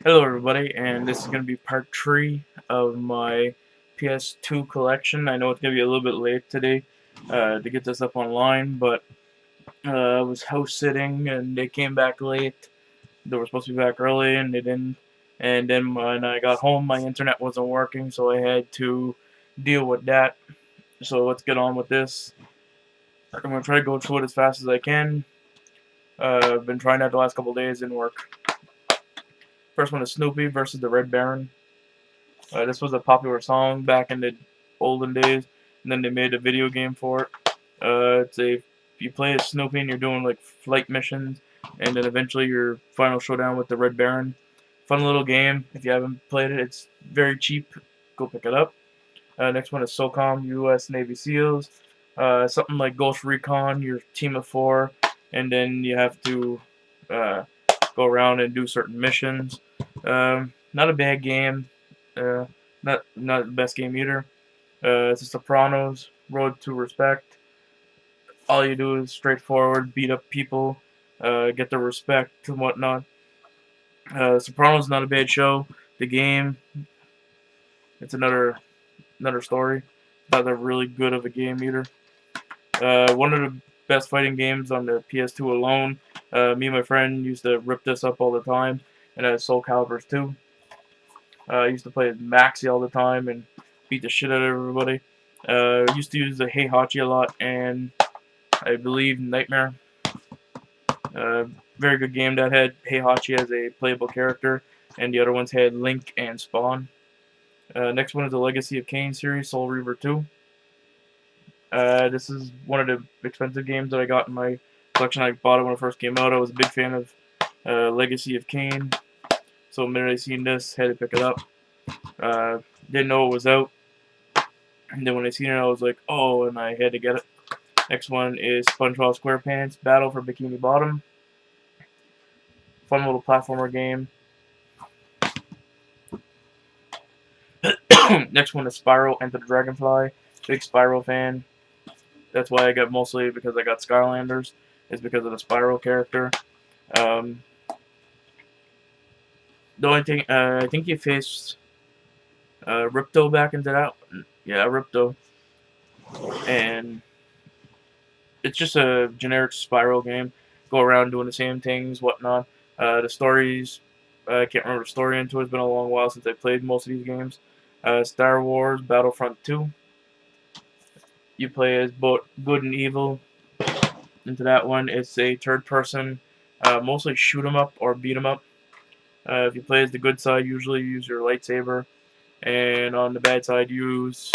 Hello everybody, and this is going to be part 3 of my PS2 collection. I know it's going to be a little bit late today to get this up online, but I was house sitting and they came back late. They were supposed to be back early and they didn't. And then when I got home, my internet wasn't working, so I had to deal with that. So let's get on with this. I'm going to try to go through it as fast as I can. I've been trying that the last couple of days, didn't work. First one is Snoopy versus the Red Baron. This was a popular song back in the olden days, and then they made a video game for it. You play as Snoopy and you're doing like flight missions, and then eventually your final showdown with the Red Baron. Fun little game. If you haven't played it, it's very cheap. Go pick it up. Next one is SOCOM U.S. Navy SEALs. Something like Ghost Recon. Your team of 4, and then you have to uh, go around and do certain missions. Not a bad game. Uh, not the best game either. It's The Sopranos, Road to Respect. All you do is straightforward, beat up people, get their respect and whatnot. Sopranos not a bad show. The game, it's another story. Not that really good of a game either. One of the best fighting games on the PS2 alone. Me and my friend used to rip this up all the time, and it has Soul Calibers too. I used to play as Maxi all the time and beat the shit out of everybody. Used to use the Heihachi a lot, and I believe Nightmare. Very good game that had Heihachi as a playable character, and the other ones had Link and Spawn. Next one is the Legacy of Kain series, Soul Reaver 2. This is one of the expensive games that I got in my collection. I bought it when it first came out. I was a big fan of Legacy of Kain, so the minute I seen this, had to pick it up. Didn't know it was out, and then when I seen it, I was like, oh, and I had to get it. Next one is SpongeBob SquarePants Battle for Bikini Bottom. Fun little platformer game. Next one is Spyro Enter the Dragonfly. Big Spyro fan. That's why I got mostly because I got Skylanders. Is because of the Spyro character. The only thing I think you faced Ripto back into that. Yeah, Ripto, and it's just a generic Spyro game. Go around doing the same things, whatnot. The stories, I can't remember the story into it. It's been a long while since I played most of these games. Star Wars Battlefront 2. You play as both good and evil. Into that one, it's a third person, mostly shoot 'em up or beat 'em up. If you play as the good side, usually you use your lightsaber, and on the bad side, you use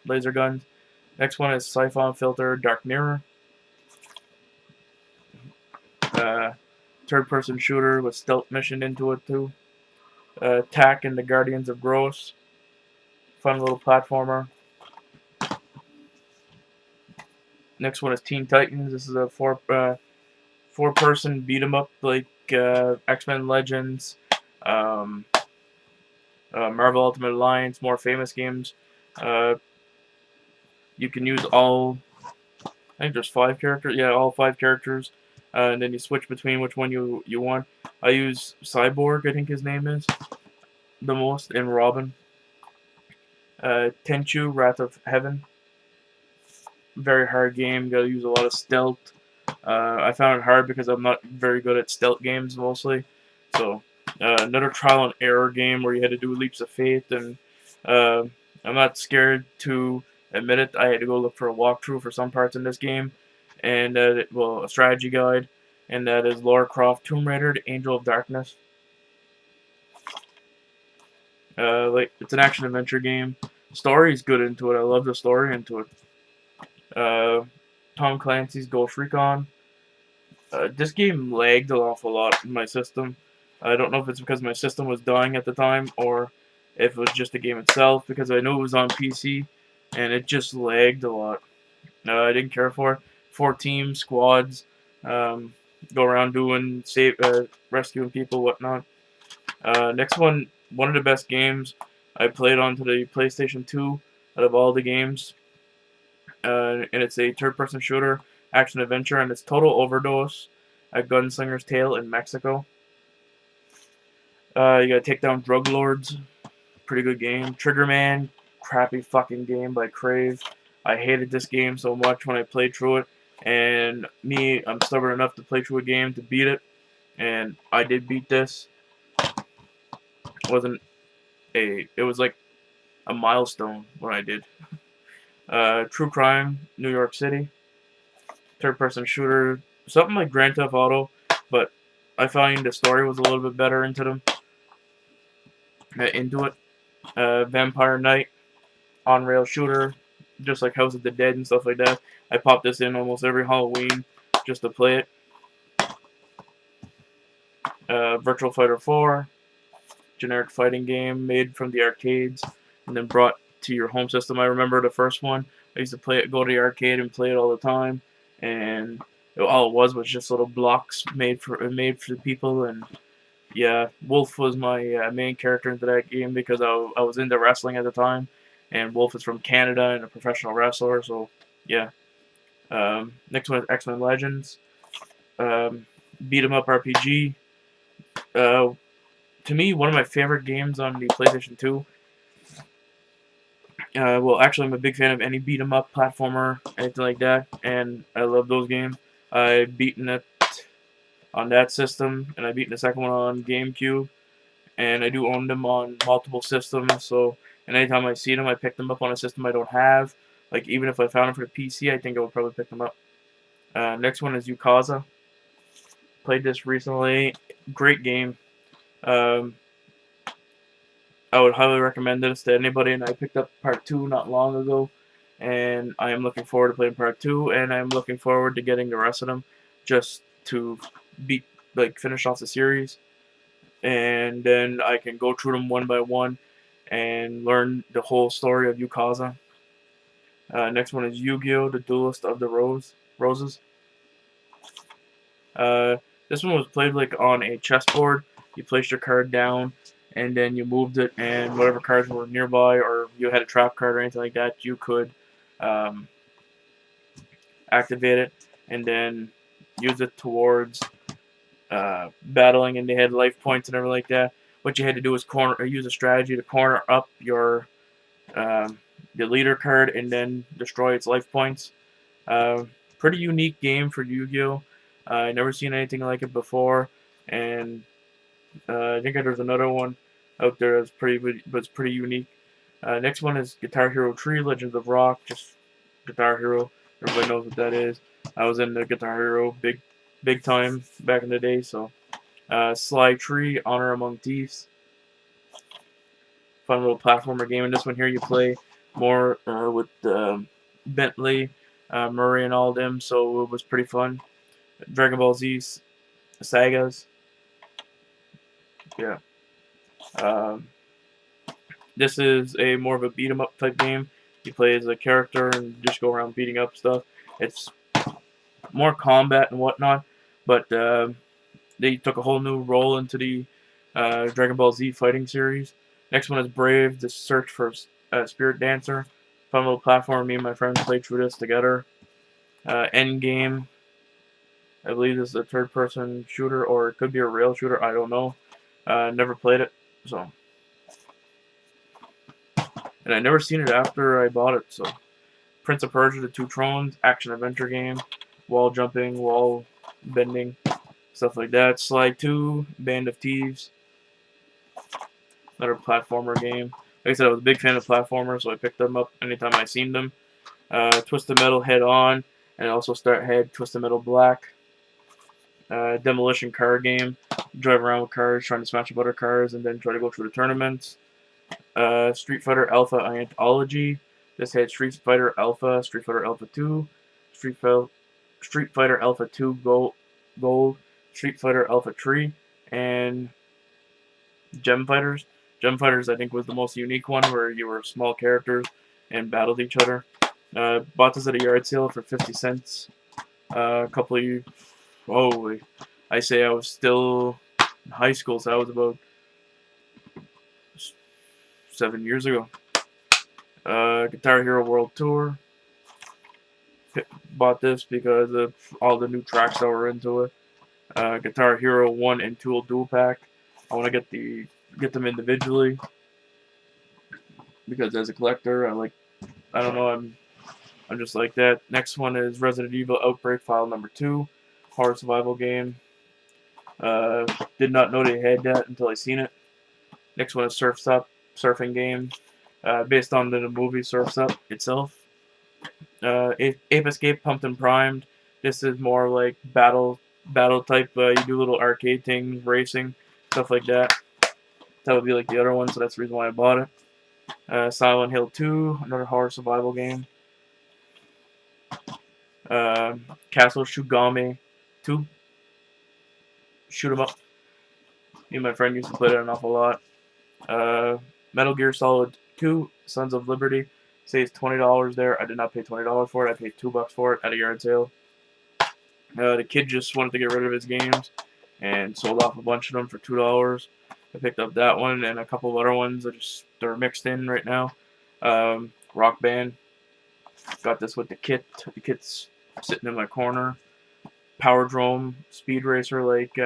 laser guns. Next one is Siphon Filter Dark Mirror. Third-person shooter with stealth mission into it too. Attack and the Guardians of Gross. Fun little platformer. Next one is Teen Titans. This is a four-person beat 'em up like X-Men Legends, um, Marvel Ultimate Alliance, more famous games. You can use all. I think there's 5 characters. Yeah, all 5 characters, and then you switch between which one you want. I use Cyborg. I think his name is the most, and Robin. Tenchu Wrath of Heaven. Very hard game. Got to use a lot of stealth. I found it hard because I'm not very good at stealth games mostly. So another trial and error game where you had to do leaps of faith, and I'm not scared to admit it. I had to go look for a walkthrough for some parts in this game, and a strategy guide, and that is Lara Croft Tomb Raider: The Angel of Darkness. It's an action adventure game. Story's good into it. I love the story into it. Tom Clancy's Ghost Recon. This game lagged an awful lot in my system. I don't know if it's because my system was dying at the time or if it was just the game itself, because I knew it was on PC and it just lagged a lot. I didn't care for it. 4 teams, squads, go around doing rescuing people, whatnot. Next one of the best games I played onto the PlayStation 2 out of all the games. And it's a third-person shooter, action-adventure, and it's Total Overdose, A Gunslinger's Tale in Mexico. You gotta take down drug lords. Pretty good game. Trigger Man, crappy fucking game by Crave. I hated this game so much when I played through it. And me, I'm stubborn enough to play through a game to beat it. And I did beat this. It was like a milestone when I did. True Crime, New York City. Third person shooter. Something like Grand Theft Auto, but I find the story was a little bit better into it. Vampire Knight, on rail shooter, just like House of the Dead and stuff like that. I pop this in almost every Halloween just to play it. Virtual Fighter 4, generic fighting game made from the arcades and then brought to your home system. I remember the first one. I used to play it, go to the arcade and play it all the time, and all it was just little blocks made for the people. And yeah, Wolf was my main character into that game because I was into wrestling at the time, and Wolf is from Canada and a professional wrestler. So yeah. Next one is X-Men Legends. Beat 'em up RPG. Uh, to me, one of my favorite games on the PlayStation 2. Well, actually, I'm a big fan of any beat 'em up platformer, anything like that, and I love those games. I've beaten it on that system, and I've beaten the second one on GameCube, and I do own them on multiple systems. So, and anytime I see them, I pick them up on a system I don't have. Like even if I found them for the PC, I think I would probably pick them up. Next one is Yukaza. Played this recently. Great game. Um, I would highly recommend this to anybody, and I picked up part 2 not long ago, and I am looking forward to playing part 2, and I'm looking forward to getting the rest of them just to beat, finish off the series, and then I can go through them one by one and learn the whole story of Yukaza. Next one is Yu-Gi-Oh! The Duelist of the Roses. Uh, this one was played like on a chessboard. You placed your card down, and then you moved it, and whatever cards were nearby, or you had a trap card or anything like that, you could um, activate it, and then use it towards battling. And they had life points and everything like that. What you had to do was use a strategy to corner up um, the leader card, and then destroy its life points. Uh, Pretty unique game for Yu-Gi-Oh! I never seen anything like it before, and I think there's another one out there that's but it's pretty unique. Next one is Guitar Hero 3: Legends of Rock. Just Guitar Hero. Everybody knows what that is. I was in the Guitar Hero big time back in the day. So Sly Tree: Honor Among Thieves. Fun little platformer game. And this one here you play more with Bentley, Murray, and all of them. So it was pretty fun. Dragon Ball Z sagas. Yeah. Um, this is a more of a beat 'em up type game. You play as a character and just go around beating up stuff. It's more combat and whatnot, but they took a whole new role into the Dragon Ball Z fighting series. Next one is Brave: The Search for Spirit Dancer. Fun little platform. Me and my friends played through this together. Endgame. I believe this is a third-person shooter, or it could be a rail shooter. I don't know. Never played it, so. And I never seen it after I bought it, so. Prince of Persia: The Two Thrones, action-adventure game. Wall jumping, wall bending, stuff like that. Sly 2, Band of Thieves. Another platformer game. Like I said, I was a big fan of platformers, so I picked them up anytime I seen them. Twisted Metal Head On, and I also had Twisted Metal Black. Demolition card game. Drive around with cars, trying to smash up other cars, and then try to go through the tournaments. Street Fighter Alpha Anthology. This had Street Fighter Alpha, Street Fighter Alpha 2, Street Fighter Alpha 2 Gold, Street Fighter Alpha 3, and Gem Fighters. Gem Fighters, I think, was the most unique one, where you were small characters and battled each other. Bought this at a yard sale for 50 cents. A couple of years. Oh, I say I was still in high school, so that was about 7 years ago. Guitar Hero World Tour. Bought this because of all the new tracks that were into it. Guitar Hero 1 and 2 dual pack. I want to get them individually because as a collector, I don't know, I'm just like that. Next one is Resident Evil Outbreak File number 2, horror survival game. Did not know they had that until I seen it. Next one is Surf's Up, surfing game, based on the movie Surf's Up itself. Ape Escape Pumped and Primed. This is more like battle type. You do little arcade things, racing, stuff like that. That would be like the other one, so that's the reason why I bought it. Silent Hill 2, another horror survival game. Castle Shugami 2, shoot 'em up. Me and my friend used to play that an awful lot. Metal Gear Solid 2, Sons of Liberty. Saves $20 there. I did not pay $20 for it. I paid $2 for it at a yard sale. The kid just wanted to get rid of his games and sold off a bunch of them for $2. I picked up that one and a couple of other ones that they're mixed in right now. Rock Band. Got this with the kit. The kit's sitting in my corner. Power Drome, Speed Racer, like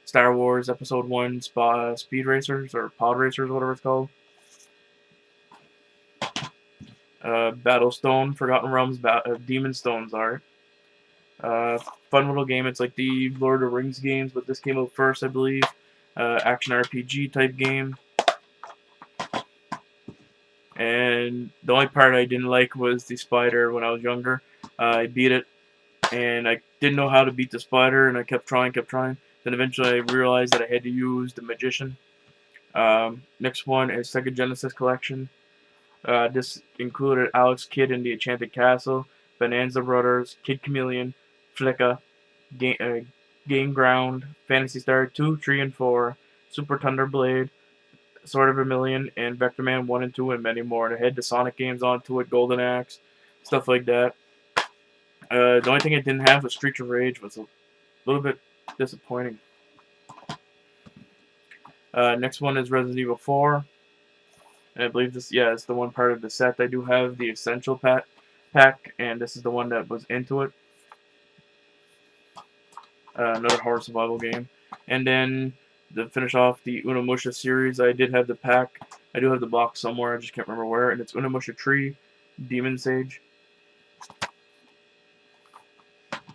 Star Wars Episode 1 Speed Racers, or Pod Racers, whatever it's called. Battlestone, Forgotten Realms, Demon Stones art. Fun little game. It's like the Lord of the Rings games, but this came out first, I believe. Action RPG type game. And the only part I didn't like was the spider when I was younger. I beat it, and I didn't know how to beat the spider, and I kept trying. Then eventually I realized that I had to use the magician. Next one is Sega Genesis Collection. This included Alex Kidd and the Enchanted Castle, Bonanza Brothers, Kid Chameleon, Flicka, Game Ground, Phantasy Star 2, 3, and 4, Super Thunder Blade, Sword of Vermilion, and Vector Man 1 and 2, and many more. And it had the Sonic games onto it, Golden Axe, stuff like that. The only thing it didn't have was Streets of Rage, was a little bit disappointing. Next one is Resident Evil 4. And I believe this, yeah, it's the one part of the set. I do have the Essential pack, and this is the one that was into it. Another horror survival game. And then to finish off the Unamusha series, I did have the pack. I do have the box somewhere, I just can't remember where. And it's Unamusha Tree, Demon Sage.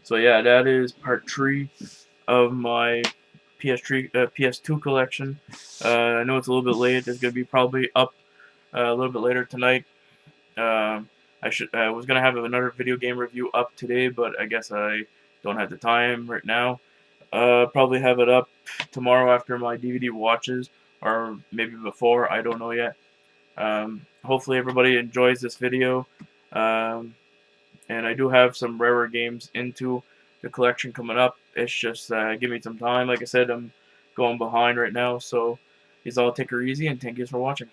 So yeah, that is part 3 of my PS2 collection. I know it's a little bit late. It's going to be probably up a little bit later tonight. I was gonna have another video game review up today, but I guess I don't have the time right now. Probably have it up tomorrow after my DVD watches, or maybe before. I don't know yet. Hopefully everybody enjoys this video. And I do have some rarer games into the collection coming up. It's just give me some time. Like I said, I'm going behind right now, so please all take her easy, and thank you for watching.